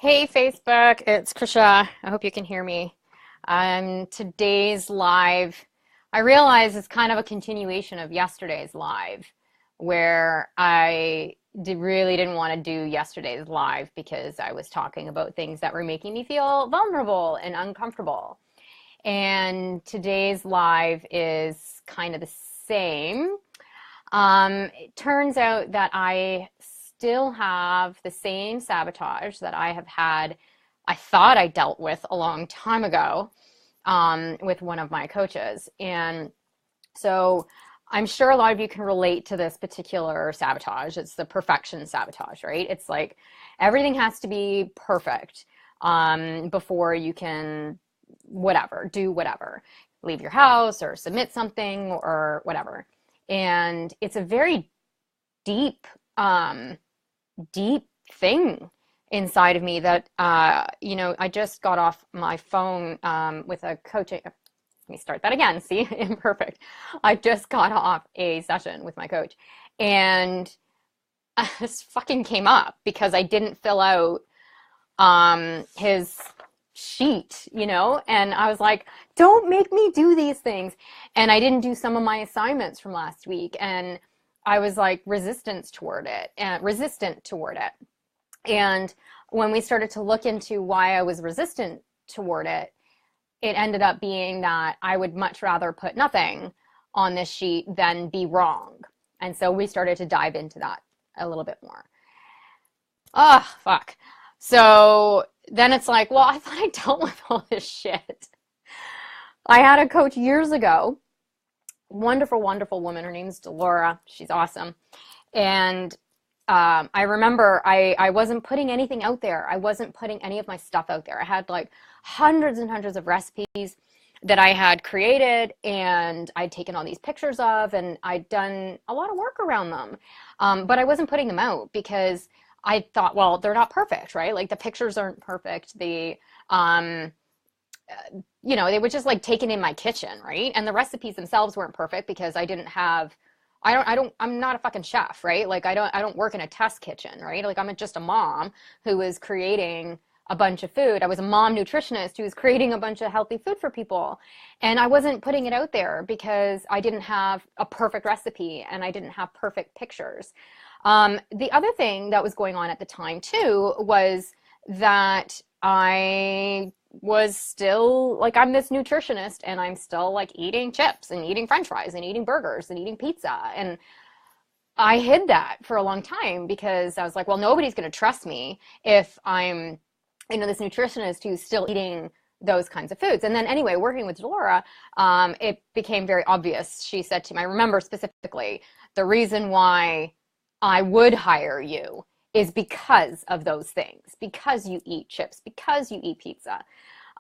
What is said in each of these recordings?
Hey Facebook, it's Krisha. I hope you can hear me. Today's live, I realize it's kind of a continuation of yesterday's live, where really didn't want to do yesterday's live because I was talking about things that were making me feel vulnerable and uncomfortable. And today's live is kind of the same. It turns out that I still have the same sabotage that I have had, I thought I dealt with a long time ago with one of my coaches. And so I'm sure a lot of you can relate to this particular sabotage. It's the perfection sabotage, right? It's like everything has to be perfect before you can do whatever, leave your house or submit something or whatever. And it's a very deep, deep thing inside of me that, I just got off my phone with a coaching. Let me start that again. See, imperfect. I just got off a session with my coach, and this fucking came up because I didn't fill out his sheet, and I was like, don't make me do these things. And I didn't do some of my assignments from last week, and I was like resistant toward it. And when we started to look into why I was resistant toward it, it ended up being that I would much rather put nothing on this sheet than be wrong. And so we started to dive into that a little bit more. Oh, fuck. So then it's like, well, I thought I dealt with all this shit. I had a coach years ago, wonderful, wonderful woman. Her name's Delora. She's awesome. And I remember I wasn't putting anything out there. I wasn't putting any of my stuff out there. I had like hundreds and hundreds of recipes that I had created, and I'd taken all these pictures of, and I'd done a lot of work around them. But I wasn't putting them out because I thought, well, they're not perfect, right? Like the pictures aren't perfect. They were just like taken in my kitchen, right? And the recipes themselves weren't perfect because I'm not a fucking chef, right? Like I don't work in a test kitchen, right? Like I'm just a mom who was creating a bunch of food. I was a mom nutritionist who was creating a bunch of healthy food for people. And I wasn't putting it out there because I didn't have a perfect recipe and I didn't have perfect pictures. The other thing that was going on at the time too was that I was still like, I'm this nutritionist and I'm still like eating chips and eating French fries and eating burgers and eating pizza. And I hid that for a long time because I was like, well, nobody's going to trust me if I'm, this nutritionist who's still eating those kinds of foods. And then anyway, working with Delora, it became very obvious. She said to me, I remember specifically, the reason why I would hire you is because of those things, because you eat chips, because you eat pizza,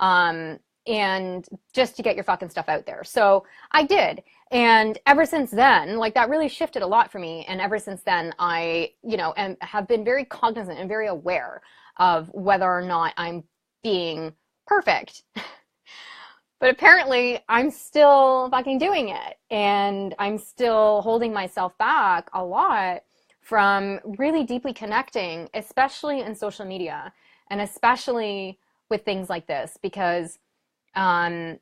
and just to get your fucking stuff out there. So I did. And ever since then, like that really shifted a lot for me. And ever since then, I, have been very cognizant and very aware of whether or not I'm being perfect. But apparently I'm still fucking doing it. And I'm still holding myself back a lot from really deeply connecting, especially in social media and especially with things like this, because I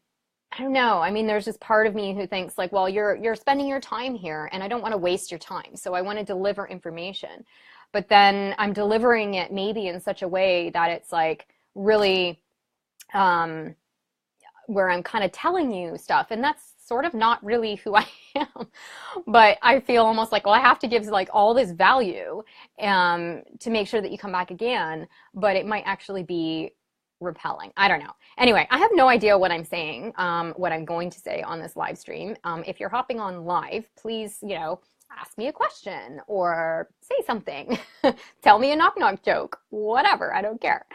don't know. I mean, there's this part of me who thinks like, well, you're spending your time here and I don't want to waste your time. So I want to deliver information. But then I'm delivering it maybe in such a way that it's like really where I'm kind of telling you stuff, and that's sort of not really who I am. But I feel almost like, well, I have to give like all this value to make sure that you come back again, but it might actually be repelling. I don't know. Anyway, I have no idea what I'm saying, what I'm going to say on this live stream. If you're hopping on live, please, ask me a question or say something. Tell me a knock knock joke, whatever. I don't care.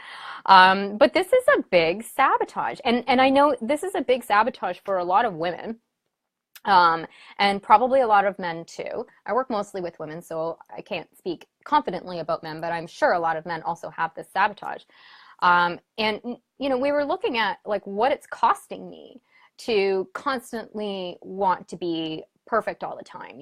But this is a big sabotage. And I know this is a big sabotage for a lot of women. And probably a lot of men too. I work mostly with women, so I can't speak confidently about men, but I'm sure a lot of men also have this sabotage. And we were looking at like what it's costing me to constantly want to be perfect all the time,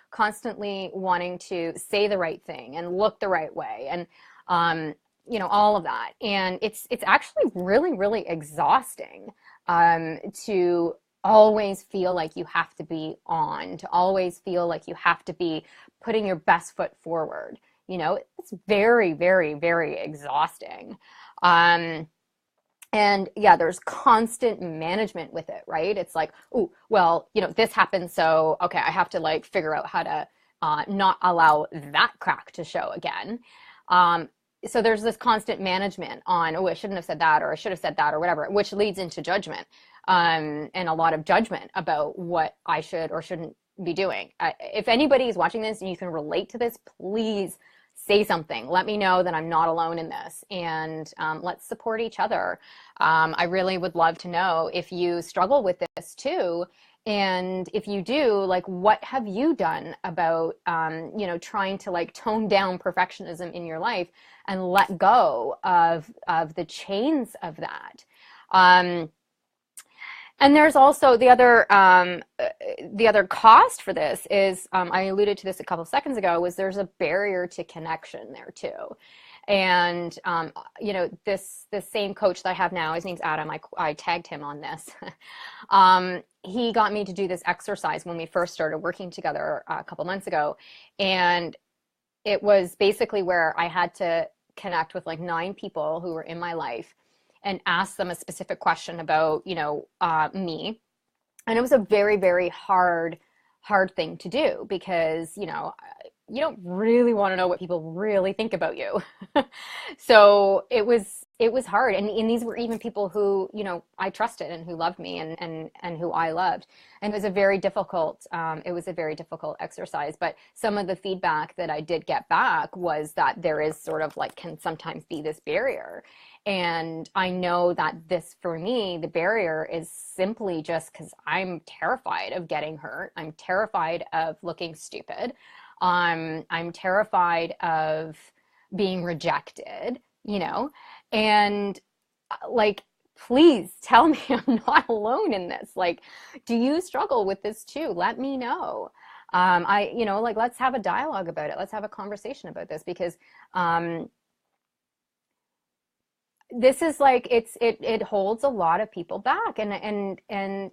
constantly wanting to say the right thing and look the right way. And all of that. And it's actually really, really exhausting to always feel like you have to be on, to always feel like you have to be putting your best foot forward. It's very, very, very exhausting. Um, and yeah, there's constant management with it, right? It's like, oh, well, this happened, so okay, I have to like figure out how to not allow that crack to show again. Um, so there's this constant management on, oh, I shouldn't have said that, or I should have said that, or whatever, which leads into judgment, and a lot of judgment about what I should or shouldn't be doing. If anybody is watching this and you can relate to this, please say something. Let me know that I'm not alone in this, and let's support each other. I really would love to know if you struggle with this too. And if you do, like, what have you done about, trying to like tone down perfectionism in your life and let go of the chains of that? Um, and there's also the other cost for this is, I alluded to this a couple of seconds ago, was there's a barrier to connection there too. And this same coach that I have now, his name's Adam. I tagged him on this. He got me to do this exercise when we first started working together a couple months ago, and it was basically where I had to connect with like 9 people who were in my life and ask them a specific question about me. And it was a very, very hard thing to do because you don't really want to know what people really think about you. So it was hard, and these were even people who I trusted and who loved me, and who I loved. And it was a very difficult exercise. But some of the feedback that I did get back was that there is sort of like, can sometimes be this barrier. And I know that this, for me, the barrier is simply just because I'm terrified of getting hurt. I'm terrified of looking stupid. I'm terrified of being rejected, and like, please tell me I'm not alone in this. Like, do you struggle with this too? Let me know. Like, let's have a dialogue about it. Let's have a conversation about this, because this is like, it holds a lot of people back, and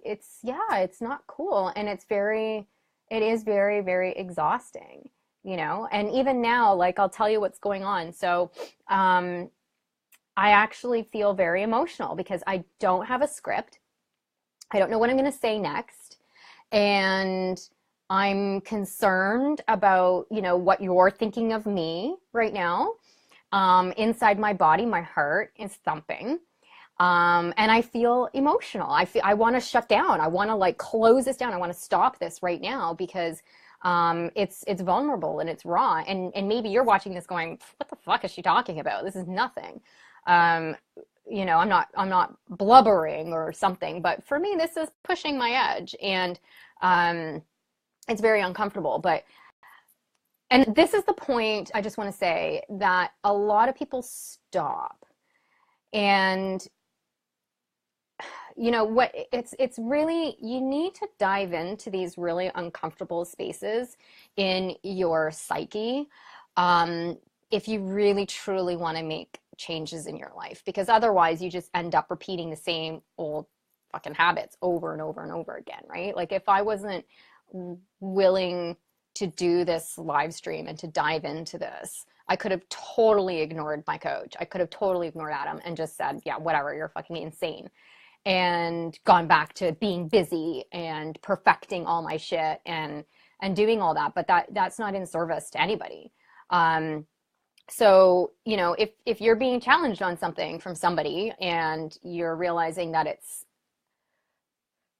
it's, yeah, it's not cool, and it is very, very exhausting, and even now, like, I'll tell you what's going on. So I actually feel very emotional because I don't have a script. I don't know what I'm going to say next, and I'm concerned about what you're thinking of me right now. Inside my body, my heart is thumping. And I feel emotional. I want to shut down. I want to like close this down. I want to stop this right now because it's vulnerable and it's raw. And maybe you're watching this going, what the fuck is she talking about? This is nothing. Um, I'm not blubbering or something, but for me, this is pushing my edge, and it's very uncomfortable. And this is the point I just want to say, that a lot of people stop. And what, it's really, you need to dive into these really uncomfortable spaces in your psyche, if you really truly want to make changes in your life, because otherwise you just end up repeating the same old fucking habits over and over and over again, right? Like, if I wasn't willing to do this live stream and to dive into this, I could have totally ignored my coach. I could have totally ignored Adam and just said, yeah, whatever, you're fucking insane, and gone back to being busy and perfecting all my shit and doing all that. But that's not in service to anybody. So, if you're being challenged on something from somebody and you're realizing that it's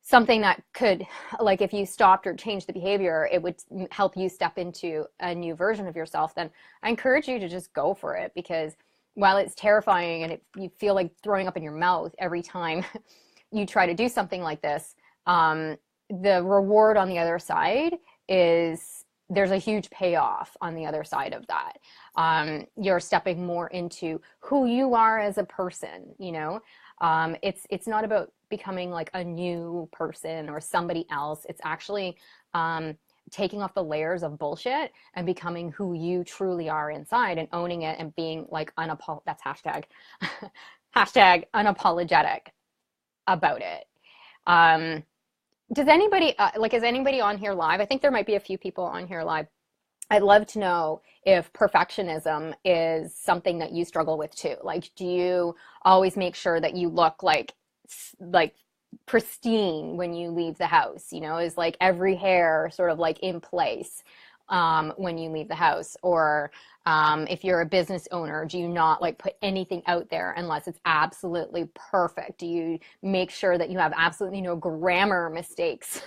something that could, like, if you stopped or changed the behavior, it would help you step into a new version of yourself, then I encourage you to just go for it. Because while it's terrifying and you feel like throwing up in your mouth every time you try to do something like this, the reward on the other side is, there's a huge payoff on the other side of that. You're stepping more into who you are as a person. It's not about becoming like a new person or somebody else. It's actually taking off the layers of bullshit and becoming who you truly are inside and owning it and being like that's hashtag hashtag unapologetic about it. Um, does anybody is anybody on here live? I think there might be a few people on here live. I'd love to know if perfectionism is something that you struggle with too. Like, do you always make sure that you look like pristine when you leave the house? You know, is like every hair sort of like in place when you leave the house? Or if you're a business owner, do you not like put anything out there unless it's absolutely perfect? Do you make sure that you have absolutely no grammar mistakes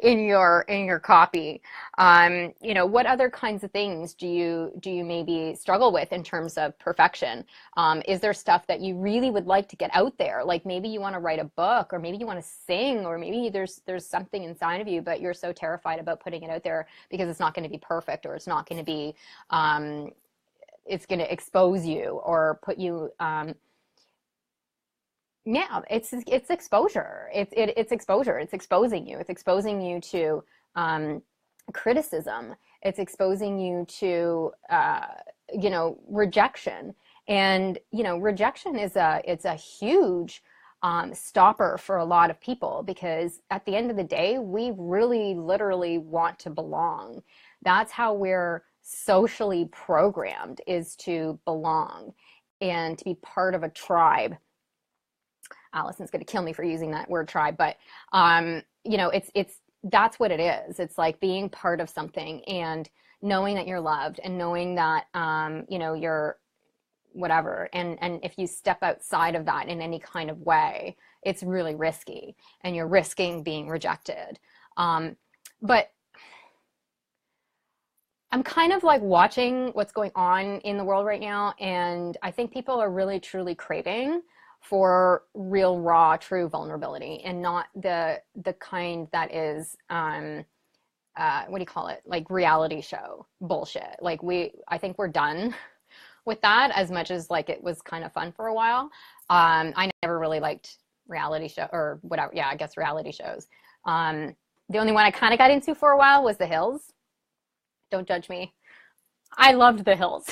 in your copy? You know, what other kinds of things do you maybe struggle with in terms of perfection? Is there stuff that you really would like to get out there? Like maybe you want to write a book, or maybe you want to sing, or maybe there's something inside of you, but you're so terrified about putting it out there because it's not going to be perfect, or it's not going to be it's going to expose you or put you yeah, it's exposure. It's exposure. It's exposing you. It's exposing you to criticism. It's exposing you to you know, rejection. And you know, rejection is a huge stopper for a lot of people, because at the end of the day, we really literally want to belong. That's how we're socially programmed, is to belong and to be part of a tribe. Allison's going to kill me for using that word tribe, but you know, it's that's what it is. It's like being part of something and knowing that you're loved and knowing that you know, you're whatever. And if you step outside of that in any kind of way, it's really risky, and you're risking being rejected. But I'm kind of like watching what's going on in the world right now, and I think people are really truly craving for real, raw, true vulnerability, and not the kind that is what do you call it? Like reality show bullshit. Like I think we're done with that, as much as like it was kind of fun for a while. I never really liked reality show or whatever. Yeah, I guess reality shows. The only one I kind of got into for a while was The Hills. Don't judge me. I loved The Hills.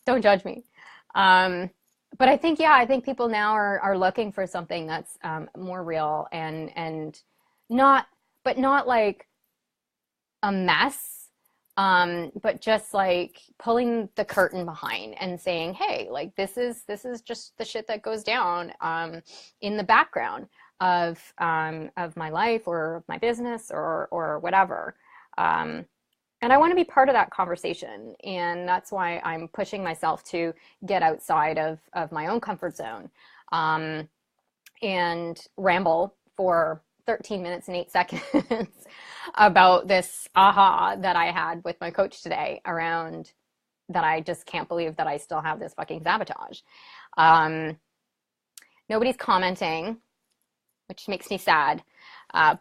Don't judge me. But I think, yeah, I think people now are looking for something that's more real and not, but not like a mess, but just like pulling the curtain behind and saying, hey, like this is just the shit that goes down in the background of my life or of my business or whatever. And I want to be part of that conversation. And that's why I'm pushing myself to get outside of my own comfort zone and ramble for 13 minutes and 8 seconds about this aha that I had with my coach today around that I just can't believe that I still have this fucking sabotage. Nobody's commenting, which makes me sad.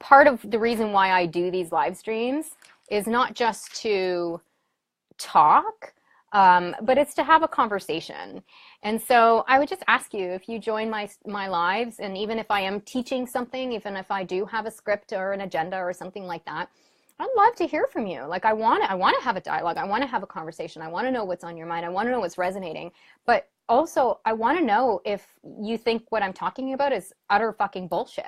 Part of the reason why I do these live streams is not just to talk, but it's to have a conversation. And so I would just ask you, if you join my lives, and even if I am teaching something, even if I do have a script or an agenda or something like that, I'd love to hear from you. Like I want to have a dialogue. I want to have a conversation. I want to know what's on your mind. I want to know what's resonating. But also, I want to know if you think what I'm talking about is utter fucking bullshit.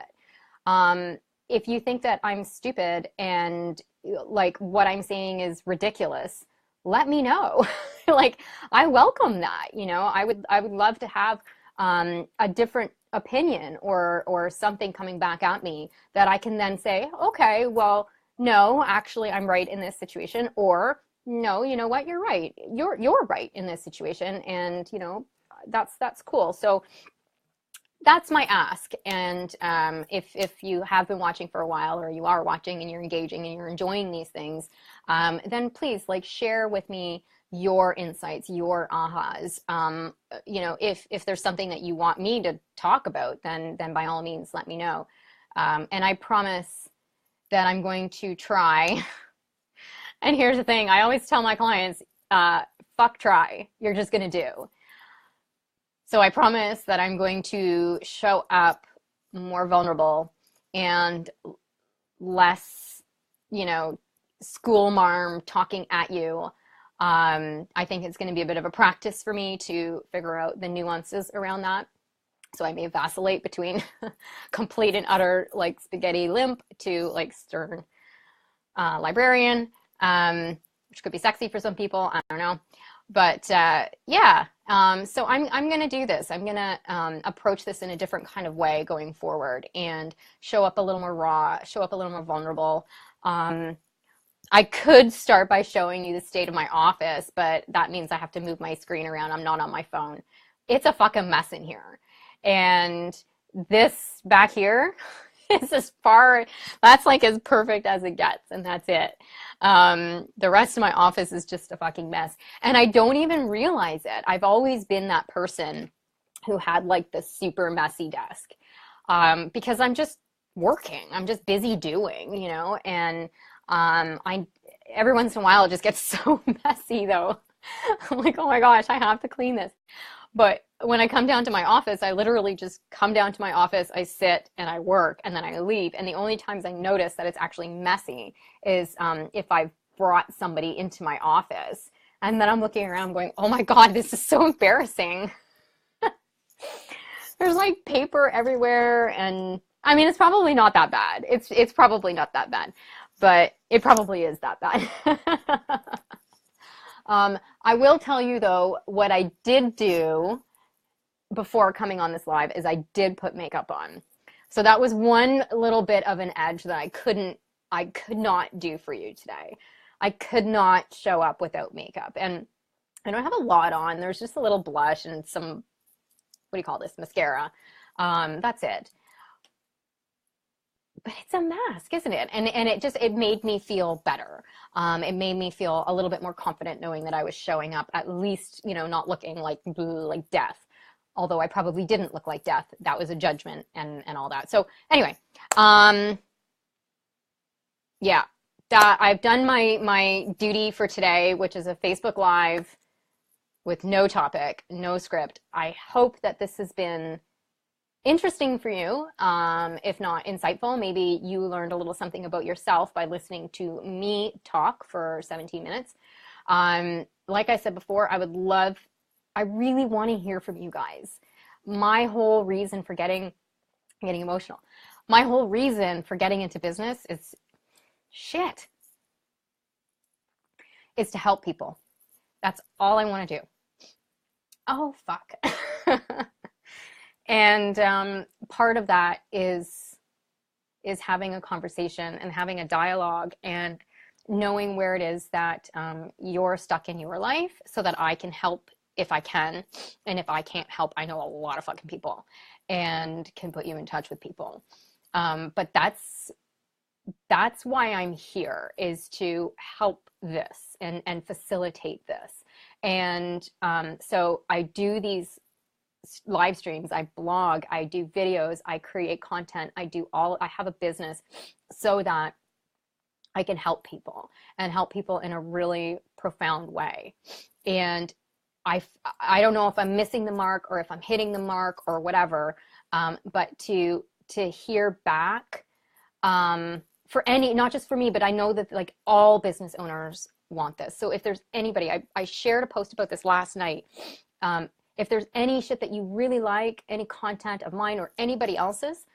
If you think that I'm stupid and like what I'm saying is ridiculous, let me know. Like I welcome that. You know, I would love to have a different opinion or something coming back at me that I can then say, okay, well, no, actually I'm right in this situation, or no, you know what, you're right. You're right in this situation, and you know, that's cool. So that's my ask. And if you have been watching for a while, or you are watching and you're engaging and you're enjoying these things, then please like share with me your insights, your ahas. You know, if there's something that you want me to talk about, then by all means let me know. And I promise that I'm going to try. And here's the thing, I always tell my clients, fuck try, you're just gonna do. So I promise that I'm going to show up more vulnerable and less you know, school marm talking at you. I think it's going to be a bit of a practice for me to figure out the nuances around that. So I may vacillate between complete and utter like spaghetti limp to like stern librarian, which could be sexy for some people. I don't know. But yeah, so I'm going to do this. I'm going to approach this in a different kind of way going forward and show up a little more raw, show up a little more vulnerable. I could start by showing you the state of my office, but that means I have to move my screen around. I'm not on my phone. It's a fucking mess in here. And this back here is as far, that's like as perfect as it gets, and that's it. The rest of my office is just a fucking mess. And I don't even realize it. I've always been that person who had like the super messy desk because I'm just working. I'm just busy doing, you know, and I every once in a while it just gets so messy though. I'm like, oh my gosh, I have to clean this. But when I come down to my office, I literally just come down to my office, I sit and I work, and then I leave. And the only times I notice that it's actually messy is if I've brought somebody into my office. And then I'm looking around going, oh my God, this is so embarrassing. There's like paper everywhere, and I mean, it's probably not that bad. It's probably not that bad, but it probably is that bad. I will tell you though, what I did do before coming on this live is I did put makeup on. So that was one little bit of an edge that I could not do for you today. I could not show up without makeup. And I don't have a lot on. There's just a little blush and some, what do you call this, mascara. That's it. But it's a mask, isn't it? And it made me feel better. It made me feel a little bit more confident knowing that I was showing up, at least, you know, not looking like death. Although I probably didn't look like death. That was a judgment and all that. So anyway, yeah, I've done my duty for today, which is a Facebook Live with no topic, no script. I hope that this has been interesting for you, if not insightful. Maybe you learned a little something about yourself by listening to me talk for 17 minutes. Like I said before, I really want to hear from you guys. My whole reason for getting emotional. My whole reason for getting into business is to help people. That's all I want to do. Oh, fuck. And part of that is having a conversation and having a dialogue and knowing where it is that you're stuck in your life so that I can help if I can. And if I can't help, I know a lot of fucking people and can put you in touch with people. But that's why I'm here, is to help this and facilitate this. And so I do these live streams, I blog, I do videos, I create content, I have a business so that I can help people and help people in a really profound way. And I don't know if I'm missing the mark or if I'm hitting the mark or whatever, but to hear back for any, not just for me, but I know that like all business owners want this. So if there's anybody, I shared a post about this last night. If there's any shit that you really like, any content of mine or anybody else's,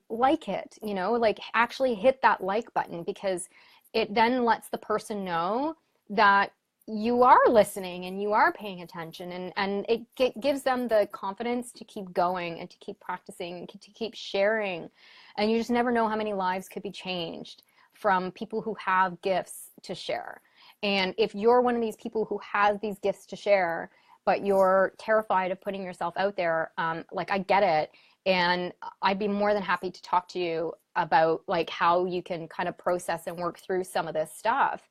like it, you know, like actually hit that like button, because it then lets the person know that you are listening and you are paying attention, and it gives them the confidence to keep going and to keep practicing, to keep sharing. And you just never know how many lives could be changed from people who have gifts to share. And if you're one of these people who has these gifts to share, but you're terrified of putting yourself out there, like I get it. And I'd be more than happy to talk to you about like how you can kind of process and work through some of this stuff.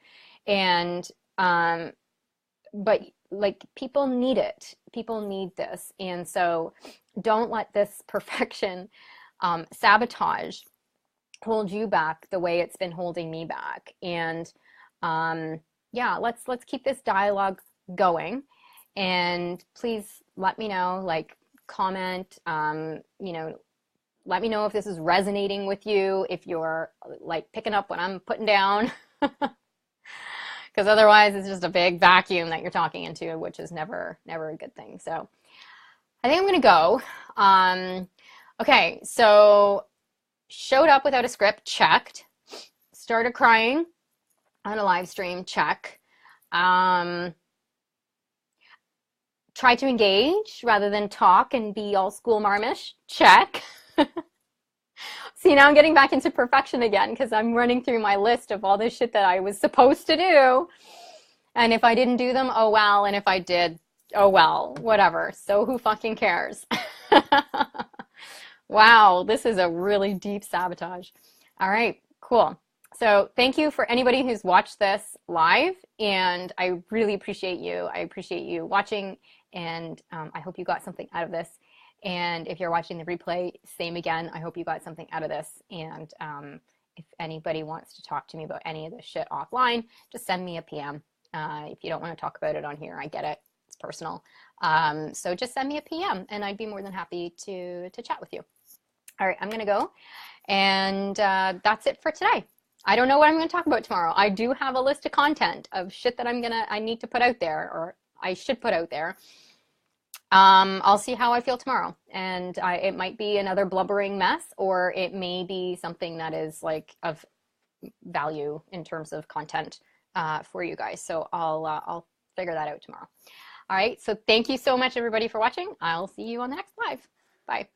And, but like people need it. People need this. And so don't let this perfection, sabotage hold you back the way it's been holding me back. And, yeah, let's keep this dialogue going. And please let me know, like comment, you know, let me know if this is resonating with you, if you're like picking up what I'm putting down. Because otherwise it's just a big vacuum that you're talking into, which is never a good thing. So I think I'm gonna go. Okay, so showed up without a script, checked. Started crying on a live stream, check. Try to engage rather than talk and be all school marmish, check. See, now I'm getting back into perfection again because I'm running through my list of all this shit that I was supposed to do. And if I didn't do them, oh well. And if I did, oh well, whatever. So who fucking cares? Wow, this is a really deep sabotage. All right, cool. So thank you for anybody who's watched this live, and I really appreciate you. I appreciate you watching, and I hope you got something out of this. And if you're watching the replay, same again. I hope you got something out of this. And if anybody wants to talk to me about any of this shit offline, just send me a PM. If you don't want to talk about it on here, I get it. It's personal. So just send me a PM, and I'd be more than happy to chat with you. All right, I'm going to go. And that's it for today. I don't know what I'm going to talk about tomorrow. I do have a list of content of shit that I need to put out there, or I should put out there. I'll see how I feel tomorrow. And it might be another blubbering mess, or it may be something that is like of value in terms of content for you guys. So I'll figure that out tomorrow. All right. So thank you so much, everybody, for watching. I'll see you on the next live. Bye.